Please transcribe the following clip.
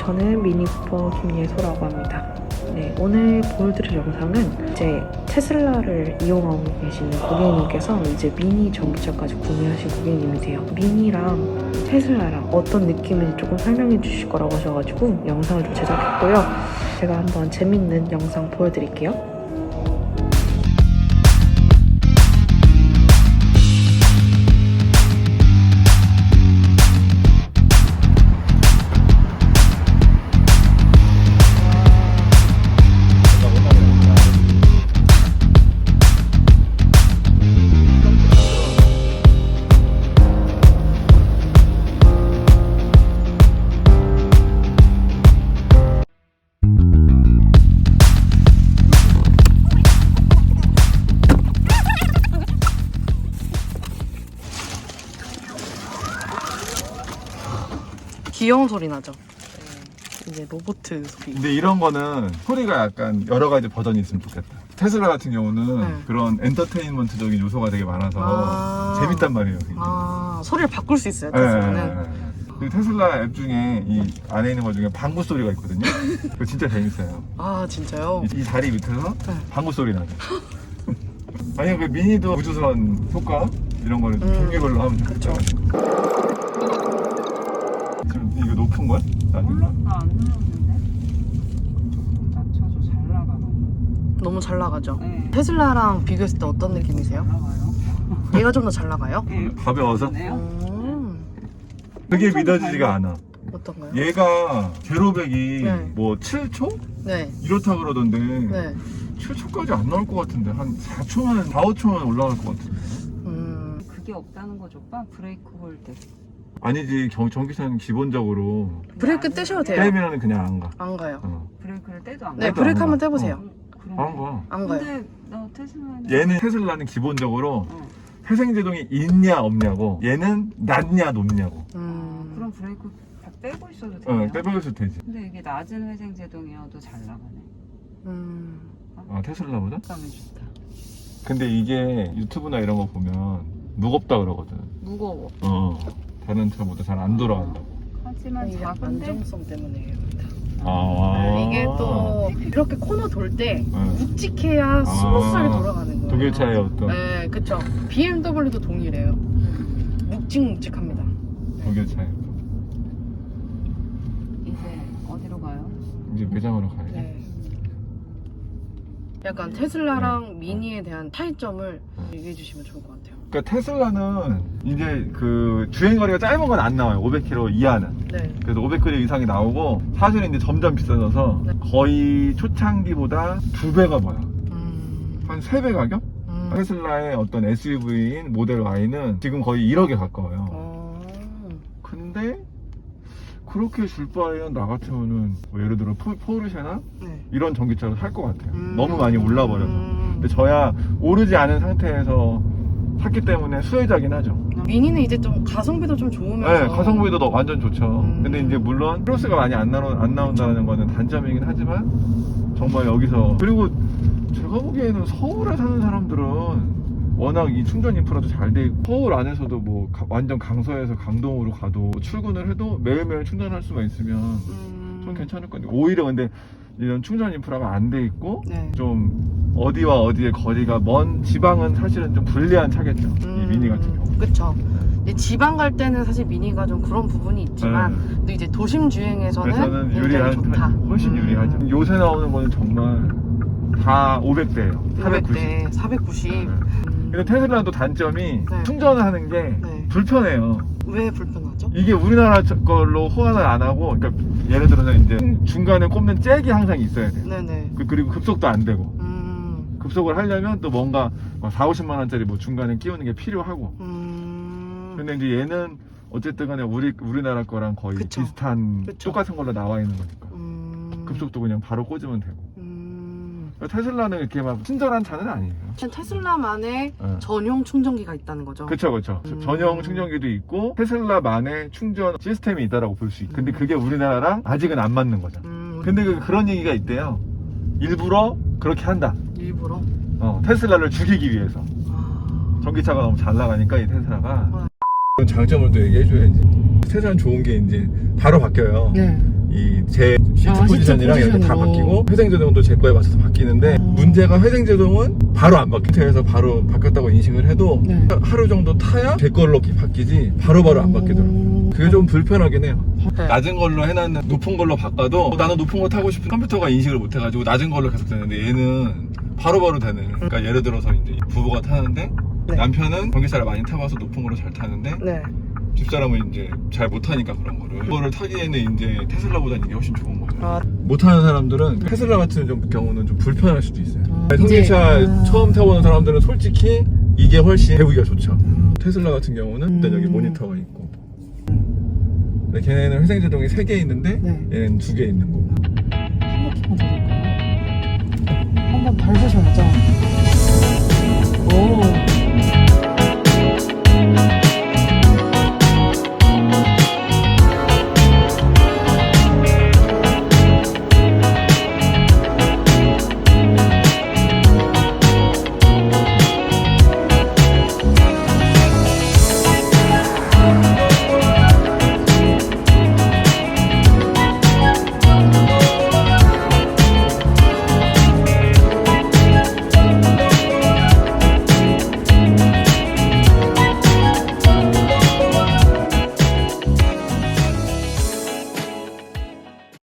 저는 미니쿠퍼 김예소라고 합니다. 네, 오늘 보여드릴 영상은 이제 테슬라를 이용하고 계시는 고객님께서 이제 미니 전기차까지 구매하신 고객님이세요. 미니랑 테슬라랑 어떤 느낌인지 조금 설명해 주실 거라고 하셔가지고 영상을 좀 제작했고요. 제가 한번 재밌는 영상 보여드릴게요. 귀여운 소리 나죠? 이제 로봇 소리. 근데 이런 거는 소리가 약간 여러 가지 버전이 있으면 좋겠다. 테슬라 같은 경우는 그런 엔터테인먼트적인 요소가 되게 많아서 재밌단 말이에요. 굉장히. 소리를 바꿀 수 있어요, 테슬라는. 그리고 테슬라 앱 중에 이 안에 있는 것 중에 방구 소리가 있거든요. 그거 진짜 재밌어요. 아, 진짜요? 이 다리 밑에서 방구 소리 나죠. 아니 그 미니도 우주선 효과 이런 거를 종류별로 하면 좋겠죠. 지금 이거 높은 거야? 몰라? 나 안 눌렀는데? 낮춰줘. 잘 나가. 너무 잘 나가죠? 네. 테슬라랑 비교했을 때 어떤 느낌이세요? 잘 나가요. 얘가 좀 더 잘 나가요? 네. 가벼워서? 그게 엄청 믿어지지가 잘 않아. 어떤가요? 얘가 제로백이 네. 뭐 7초? 네. 이렇다 그러던데 네. 7초까지 안 나올 것 같은데 한 4초면 4, 5초면 올라갈 것 같은데. 그게 없다는 거죠, 오빠? 브레이크 홀드. 아니지 전기차는 기본적으로 브레이크 떼셔도 돼요. 떼면은 그냥 안 가. 안 가요. 브레이크를 떼도 안 네, 가? 브레이크 안 한번 가. 떼보세요. 그러네. 안 가. 안 가요. 근데 너 테슬라는 얘는 테슬라는 기본적으로 어. 회생제동이 있냐 없냐고, 얘는 낮냐 높냐고. 그럼 브레이크 다 빼고 있어도 돼요? 떼버렸을 테지. 근데 이게 낮은 회생 제동이어도 잘 나가네. 아 테슬라보다? 가면 좋다. 근데 이게 유튜브나 이런 거 보면 무겁다 그러거든. 무거워. 다른 차보다 잘 안 돌아간다고. 하지만 이게 작은데 안정성 때문에요. 아 이게 또 이렇게 코너 돌 때 네. 묵직해야 스무스하게 돌아가는 거예요. 독일차의 어떤 네, 그쵸. BMW도 동일해요. 묵직묵직합니다. 독일차의 이제 어디로 가요? 이제 매장으로 가야지. 네. 약간 테슬라랑 미니에 대한 차이점을 얘기해 주시면 좋을 것 같아요. 그러니까 테슬라는 이제 그 주행거리가 짧은 건 안 나와요. 500km 이하는. 네. 그래서 500km 이상이 나오고, 사실은 이제 점점 비싸져서 네. 거의 초창기보다 2배가 뭐야. 한 3배 가격? 테슬라의 어떤 SUV인 모델 Y는 지금 거의 1억에 가까워요. 근데 그렇게 줄 바에는 나 같으면은 뭐 예를 들어 포르쉐나 네. 이런 전기차를 살 것 같아요. 너무 많이 올라버려서. 근데 저야 오르지 않은 상태에서 샀기 때문에 수혜자긴 하죠. 미니는 이제 좀 가성비도 좀 좋으면서. 네, 가성비도 완전 좋죠. 근데 이제 물론 크로스가 많이 안 나온다는 거는 단점이긴 하지만, 정말 여기서, 그리고 제가 보기에는 서울에 사는 사람들은 워낙 이 충전 인프라도 잘 돼 있고, 서울 안에서도 뭐 완전 강서에서 강동으로 가도 출근을 해도 매일매일 충전할 수가 있으면 좀 괜찮을 건데, 오히려 근데 이런 충전 인프라가 안 돼 있고 네. 좀 어디와 어디의 거리가 먼 지방은 사실은 좀 불리한 차겠죠. 이 미니 같은 경우. 그쵸. 근데 지방 갈 때는 사실 미니가 좀 그런 부분이 있지만, 또 이제 도심 주행에서는 그래서는 굉장히 좋다. 훨씬 유리하죠. 요새 나오는 거는 정말 다 500대예요. 490. 400대, 490. 근데 테슬라도 단점이 네. 충전을 하는 게 네. 불편해요. 왜 불편하죠? 이게 우리나라 걸로 호환을 안 하고, 그러니까 예를 들어서 이제 중간에 꼽는 잭이 항상 있어야 돼요. 네네. 그리고 급속도 안 되고. 급속을 하려면 또 뭔가 4, 50만 원짜리 뭐 중간에 끼우는 게 필요하고. 근데 이제 얘는 어쨌든 간에 우리나라 거랑 거의 그쵸. 비슷한 그쵸. 똑같은 걸로 나와 있는 거니까. 급속도 그냥 바로 꽂으면 되고. 테슬라는 이렇게 막 친절한 차는 아니에요. 테슬라만의 네. 전용 충전기가 있다는 거죠. 그쵸. 전용 충전기도 있고 테슬라만의 충전 시스템이 있다라고 볼 수 있고, 근데 그게 우리나라랑 아직은 안 맞는 거죠. 근데 그런 얘기가 있대요. 일부러 그렇게 한다. 일부러? 테슬라를 죽이기 위해서. 전기차가 너무 잘 나가니까 이 테슬라가. 장점을 또 얘기해줘야지. 테슬라는 좋은 게 이제 바로 바뀌어요. 네. 제 시트 아, 포지션이랑 시트 이렇게 다 포지션으로. 바뀌고 회생제동도 제 거에 맞춰서 바뀌는데 문제가 회생제동은 바로 안 바뀌어서 바로 바뀌었다고 인식을 해도 네. 하루 정도 타야 제 걸로 바뀌지 바로바로 안 바뀌더라고요. 그게 좀 불편하긴 해요. 네. 낮은 걸로 해놨는 높은 걸로 바꿔도 나는 높은 거 타고 싶은 컴퓨터가 인식을 못 해가지고 낮은 걸로 계속 되는데 얘는 바로바로 되는. 그러니까 예를 들어서 이제 부부가 타는데 네. 남편은 전기차를 많이 타봐서 높은 걸로 잘 타는데 네. 집사람은 이제 잘 못하니까 그런 거를 그거를 타기에는 이제 테슬라보다는 이게 훨씬 좋은 거죠. 아, 못하는 사람들은 테슬라 같은 경우는 좀 불편할 수도 있어요. 이제, 전기차 처음 타보는 사람들은 솔직히 이게 훨씬 배우기가 좋죠. 테슬라 같은 경우는 일단 여기 모니터가 있고 근데 걔네는 회생제동이 3개 있는데 네. 얘는 2개 있는 거고. 한 바퀴만 더 돌까요? 한번 밟으셔야